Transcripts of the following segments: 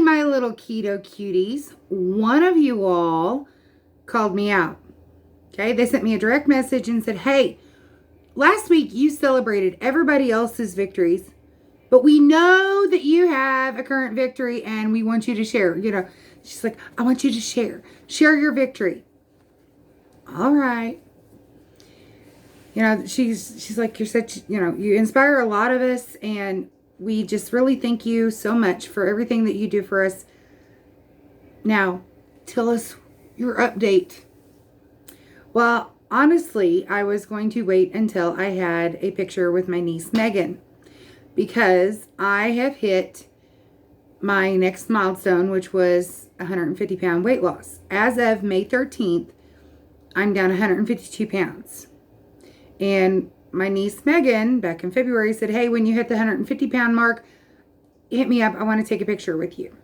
my little keto cuties, one of you all called me out. Okay, they sent me a direct message and said, hey, last week you celebrated everybody else's victories, but we know that you have a current victory and we want you to share. You know, she's like, I want you to share your victory. All right. You know, she's like, you're such, you know, you inspire a lot of us, and we just really thank you so much for everything that you do for us. Now, tell us your update. Well, honestly, I was going to wait until I had a picture with my niece, Megan, because I have hit my next milestone, which was 150-pound weight loss. As of May 13th, I'm down 152 pounds. And my niece, Megan, back in February said, hey, when you hit the 150-pound mark, hit me up. I want to take a picture with you.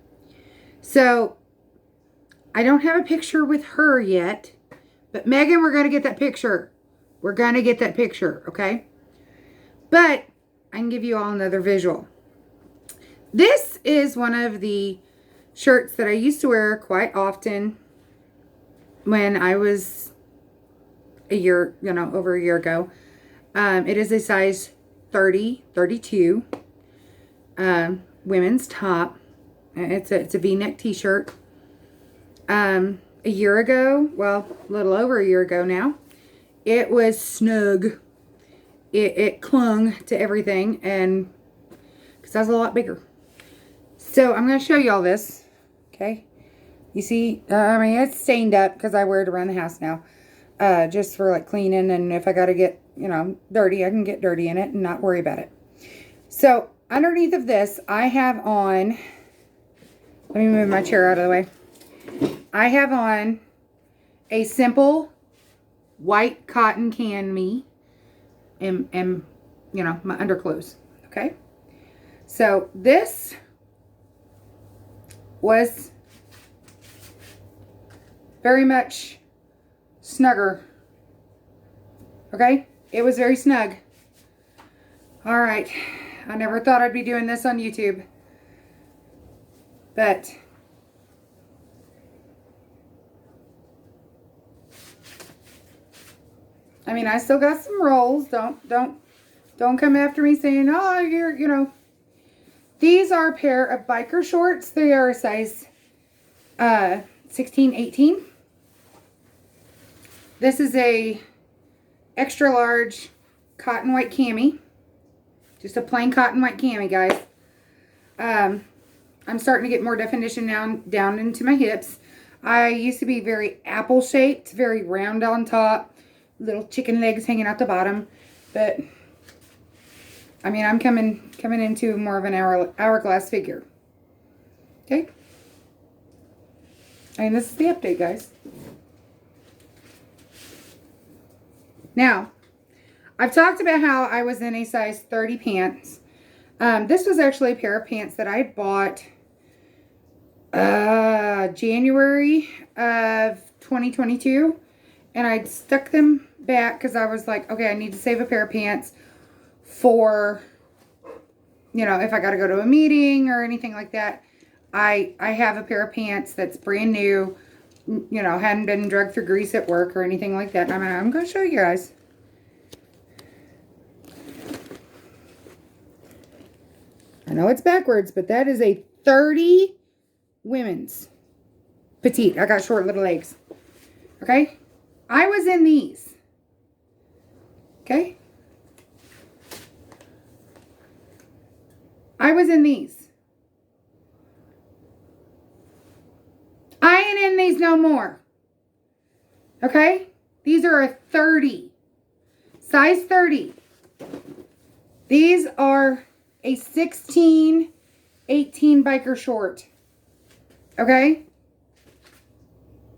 So I don't have a picture with her yet. But Megan, we're going to get that picture. We're going to get that picture, okay? But I can give you all another visual. This is one of the shirts that I used to wear quite often when I was over a year ago. It is a size 30, 32 women's top. It's a V-neck t-shirt. A year ago, well, a little over a year ago now, it was snug. It clung to everything, and because I was a lot bigger. So I'm going to show you all this. Okay. You see, I mean, it's stained up because I wear it around the house now. Just for like cleaning, and if I got to get, dirty, I can get dirty in it and not worry about it. So underneath of this, I have on, let me move my chair out of the way. I have on a simple white cotton cami and my underclothes. Okay. So this was very much snugger. Okay. It was very snug. All right. I never thought I'd be doing this on YouTube, but I mean, I still got some rolls. Don't come after me saying, oh, you're, These are a pair of biker shorts. They are a size 16, 18. This is a extra large cotton white cami. Just a plain cotton white cami, guys. I'm starting to get more definition down into my hips. I used to be very apple shaped, very round on top, little chicken legs hanging out the bottom. But I mean, I'm coming into more of an hourglass figure. Okay. And this is the update, guys. Now, I've talked about how I was in a size 30 pants. This was actually a pair of pants that I bought January of 2022. And I'd stuck them back because I was like, okay, I need to save a pair of pants for, if I got to go to a meeting or anything like that. I have a pair of pants that's brand new, hadn't been drugged through grease at work or anything like that. I'm going to show you guys. I know it's backwards, but that is a 30 women's petite. I got short little legs. Okay? I was in these. Okay? I was in these. I ain't in these no more. Okay? These are a 30. Size 30. These are a 16, 18 biker short. Okay?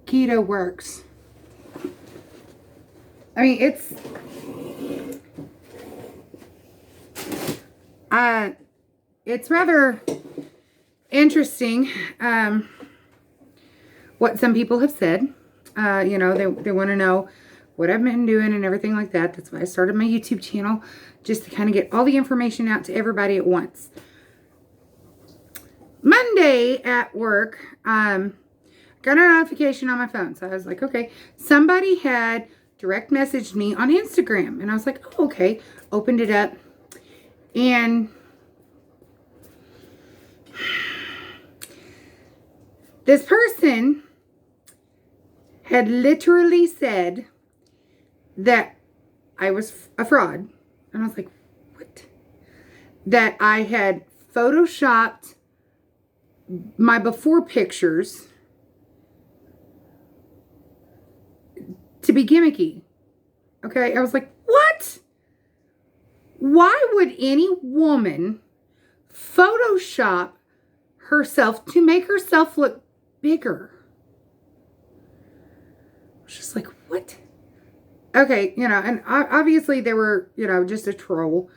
Keto works. I mean, it's rather interesting what some people have said. They want to know what I've been doing and everything like that. That's why I started my YouTube channel, just to kind of get all the information out to everybody at once. My Monday at work, got a notification on my phone. So I was like, okay, somebody had direct messaged me on Instagram. And I was like, oh, okay. Opened it up. And this person had literally said that I was a fraud. And I was like, what? That I had photoshopped my before pictures to be gimmicky. Okay, I was like, what? Why would any woman Photoshop herself to make herself look bigger? I was just like, what? Okay, and obviously they were, just a troll,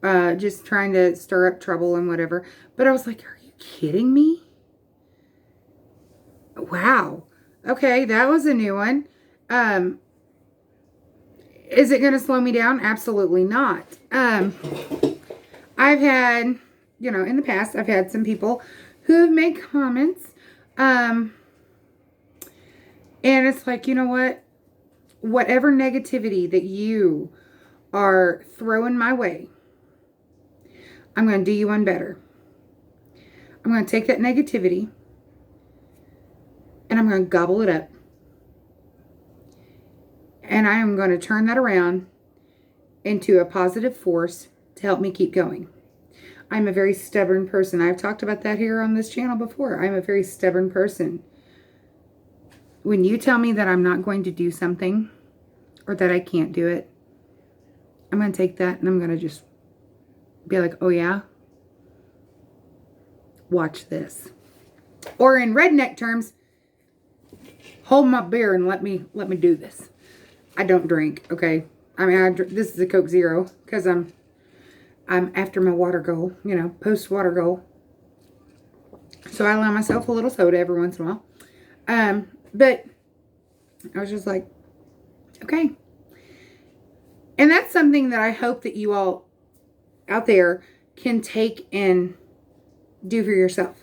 just trying to stir up trouble and whatever. But I was like, are you kidding me? Wow. Okay, that was a new one. Is it going to slow me down? Absolutely not. I've had, in the past, I've had some people who have made comments. And it's like, you know what? Whatever negativity that you are throwing my way, I'm going to do you one better. I'm going to take that negativity and I'm going to gobble it up. And I am going to turn that around into a positive force to help me keep going. I'm a very stubborn person. I've talked about that here on this channel before. I'm a very stubborn person. When you tell me that I'm not going to do something or that I can't do it, I'm going to take that and I'm going to just be like, oh yeah? Watch this. Or in redneck terms, hold my beer and let me do this. I don't drink, okay? I mean, this is a Coke Zero because I'm after my water goal, post water goal. So I allow myself a little soda every once in a while. But I was just like, okay. And that's something that I hope that you all out there can take and do for yourself.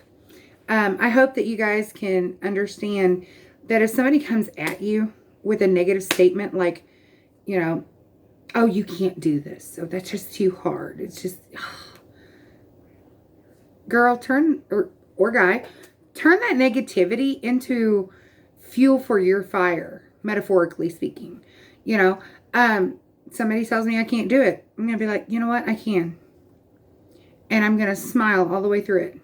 I hope that you guys can understand that if somebody comes at you with a negative statement like, oh, you can't do this. So that's just too hard. It's just, girl, or guy, turn that negativity into fuel for your fire, metaphorically speaking. Somebody tells me I can't do it. I'm going to be like, you know what? I can. And I'm going to smile all the way through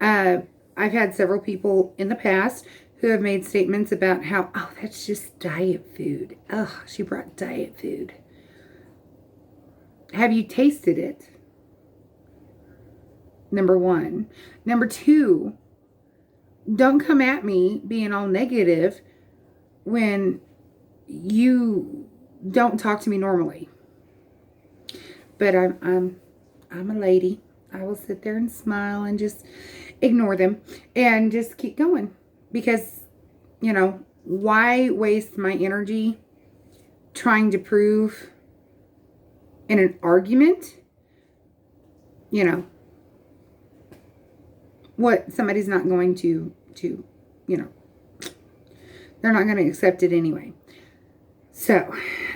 it. I've had several people in the past who have made statements about how, oh, that's just diet food. Oh, she brought diet food. Have you tasted it? Number one. Number two, don't come at me being all negative when you don't talk to me normally. But I'm a lady. I will sit there and smile and just ignore them and just keep going. Because, why waste my energy trying to prove in an argument, what somebody's not going to, they're not going to accept it anyway. So,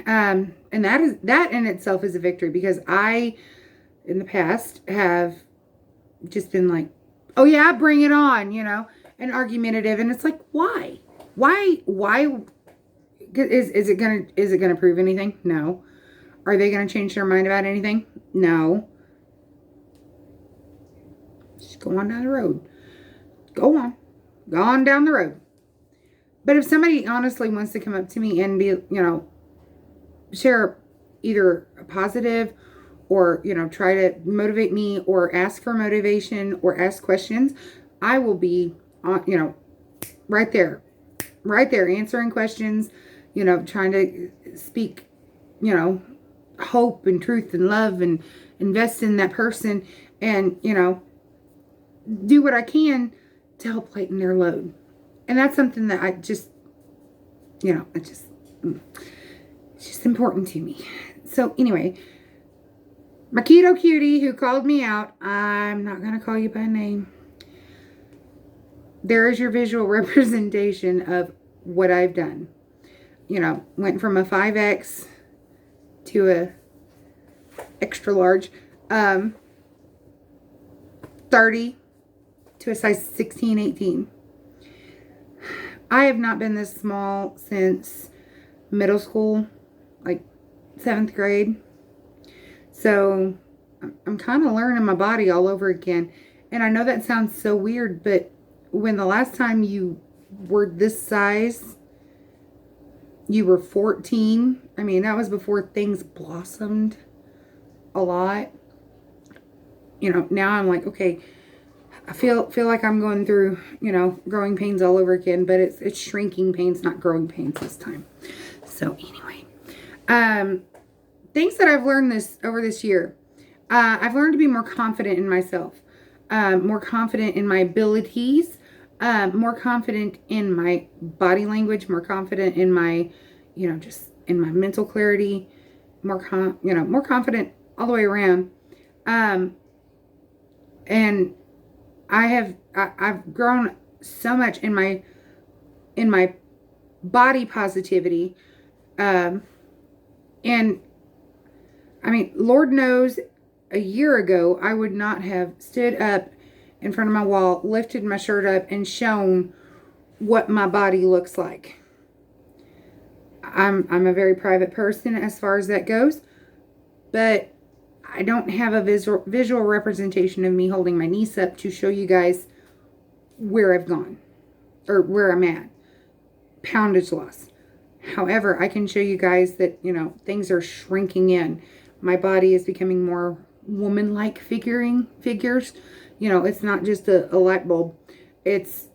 and that in itself is a victory because I, in the past, have just been like, oh yeah, bring it on, and argumentative. And it's like, why is it gonna prove anything? No. Are they gonna change their mind about anything? No. Just go on down the road. Go on down the road. But if somebody honestly wants to come up to me and be, share either a positive or, try to motivate me or ask for motivation or ask questions, I will be, right there, answering questions, trying to speak, hope and truth and love and invest in that person and, do what I can to help lighten their load. And that's something that I just, it's just important to me. So anyway, my keto cutie who called me out, I'm not going to call you by name. there is your visual representation of what I've done. You know, went from a 5X to a extra large, 30 to a size 16, 18. I have not been this small since middle school, like 7th grade. So I'm kind of learning my body all over again. And I know that sounds so weird, but when the last time you were this size, you were 14. I mean, that was before things blossomed a lot. You know, now I'm like, okay, I feel like I'm going through, you know, growing pains all over again, but it's shrinking pains, not growing pains this time. So anyway, things that I've learned over this year. I've learned to be more confident in myself, more confident in my abilities, more confident in my body language, more confident in my, you know, just in my mental clarity, more confident all the way around. And I've grown so much in my body positivity. And I mean, Lord knows a year ago, I would not have stood up in front of my wall, lifted my shirt up, and shown what my body looks like. I'm a very private person as far as that goes, but I don't have a visual representation of me holding my niece up to show you guys where I've gone or where I'm at. Poundage loss. However, I can show you guys that, you know, things are shrinking in. My body is becoming more woman-like figures. You know, it's not just a light bulb. It's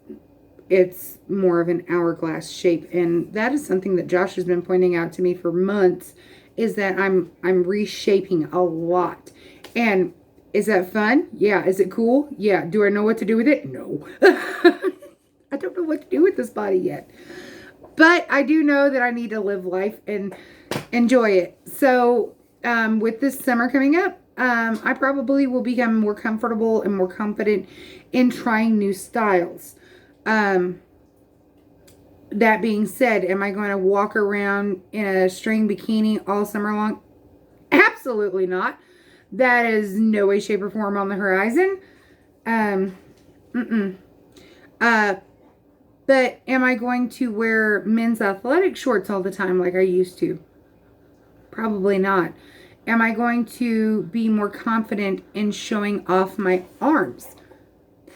more of an hourglass shape. And that is something that Josh has been pointing out to me for months, is that I'm reshaping a lot. And is that fun? Yeah. Is it cool? Yeah. Do I know what to do with it? No. I don't know what to do with this body yet. But I do know that I need to live life and enjoy it. So with this summer coming up, I probably will become more comfortable and more confident in trying new styles. That being said, am I going to walk around in a string bikini all summer long? Absolutely not. That is no way, shape, or form on the horizon. But am I going to wear men's athletic shorts all the time like I used to? Probably not. Am I going to be more confident in showing off my arms?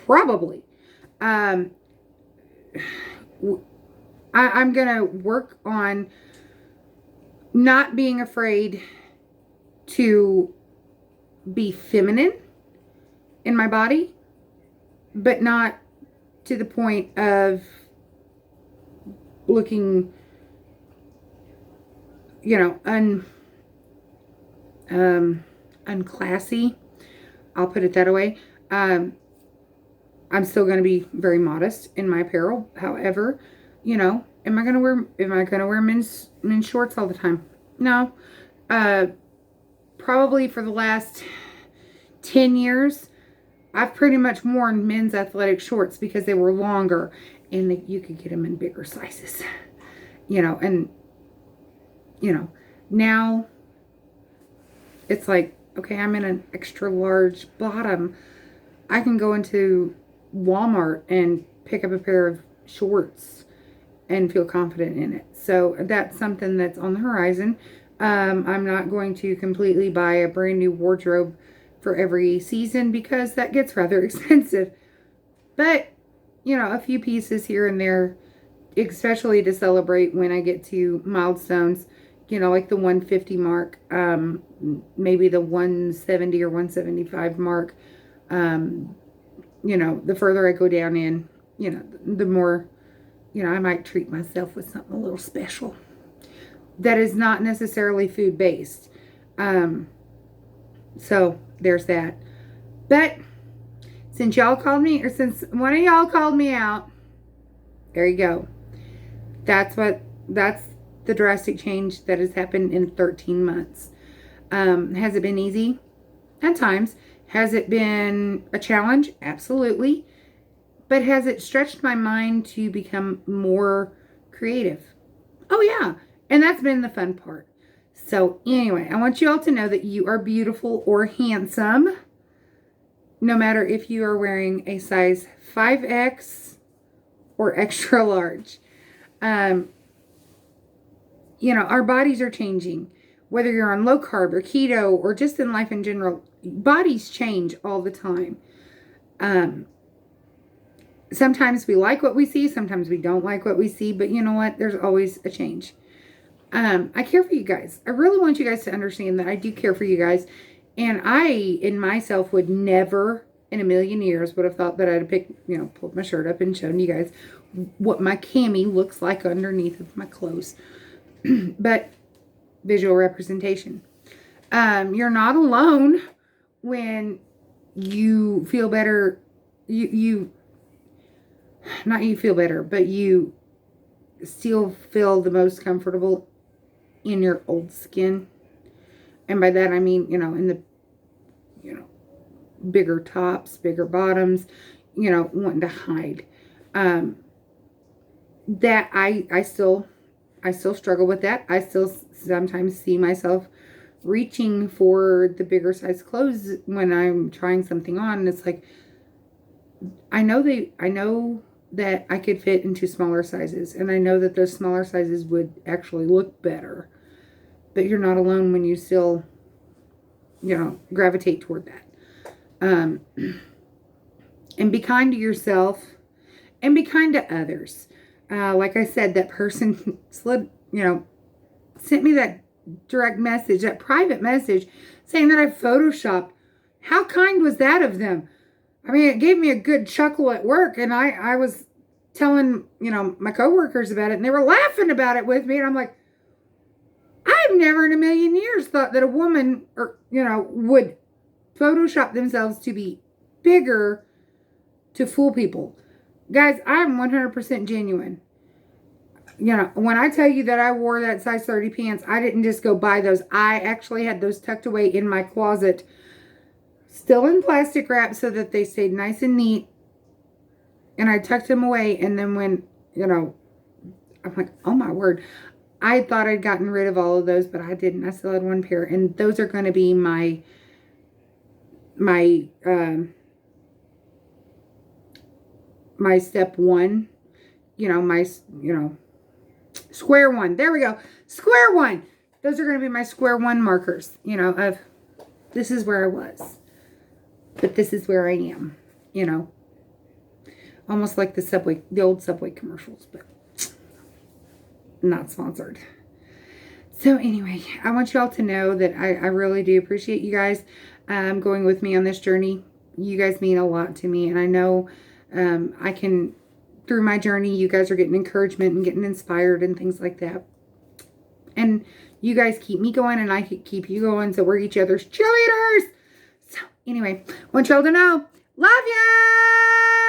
Probably. I'm going to work on not being afraid to be feminine in my body, but not to the point of looking, you know, unclassy. I'll put it that way. I'm still going to be very modest in my apparel. However, you know, am I going to wear men's shorts all the time? No. Probably for the last 10 years, I've pretty much worn men's athletic shorts because they were longer and you could get them in bigger sizes, you know, and, you know, now it's like, okay, I'm in an extra large bottom. I can go into Walmart and pick up a pair of shorts and feel confident in it. So that's something that's on the horizon. I'm not going to completely buy a brand new wardrobe for every season because that gets rather expensive. But, you know, a few pieces here and there, especially to celebrate when I get to milestones, you know, like the 150 mark, maybe the 170 or 175 mark. You know, the further I go down in, you know, the more, you know, I might treat myself with something a little special that is not necessarily food-based. So there's that. But since y'all called me, or since one of y'all called me out, there you go. That's the drastic change that has happened in 13 months. Has it been easy? At times. Has it been a challenge? Absolutely. But has it stretched my mind to become more creative? Oh, yeah. And that's been the fun part. So anyway, I want you all to know that you are beautiful or handsome, no matter if you are wearing a size 5X or extra large. You know, our bodies are changing. Whether you're on low carb or keto or just in life in general, bodies change all the time. Sometimes we like what we see. Sometimes we don't like what we see. But you know what? There's always a change. I care for you guys. I really want you guys to understand that I do care for you guys. And I, in myself, would never in a million years would have thought that I'd have pulled my shirt up and shown you guys what my cami looks like underneath of my clothes. But visual representation. You're not alone when you feel better. Not you feel better, but you still feel the most comfortable in your old skin. And by that I mean, in the, bigger tops, bigger bottoms, wanting to hide. That I still struggle with that. I still sometimes see myself reaching for the bigger size clothes when I'm trying something on. And it's like, I know that I could fit into smaller sizes. And I know that those smaller sizes would actually look better. But you're not alone when you still, gravitate toward that. And be kind to yourself and be kind to others. Like I said, that person sent me that direct message, that private message saying that I photoshopped. How kind was that of them? I mean, it gave me a good chuckle at work, and I was telling, my coworkers about it, and they were laughing about it with me, and I'm like, I've never in a million years thought that a woman, would Photoshop themselves to be bigger to fool people. Guys, I'm 100% genuine. When I tell you that I wore that size 30 pants, I didn't just go buy those. I actually had those tucked away in my closet, still in plastic wrap so that they stayed nice and neat. And I tucked them away. And then when, I'm like, oh my word. I thought I'd gotten rid of all of those, but I didn't. I still had one pair. And those are going to be my step one, square one. There we go. Square one. Those are going to be my square one markers, of this is where I was, but this is where I am, almost like the old Subway commercials, but not sponsored. So anyway, I want you all to know that I really do appreciate you guys going with me on this journey. You guys mean a lot to me, and I know I can, through my journey, you guys are getting encouragement and getting inspired and things like that. And you guys keep me going, and I keep you going, so we're each other's cheerleaders. So anyway, want y'all to know, love ya!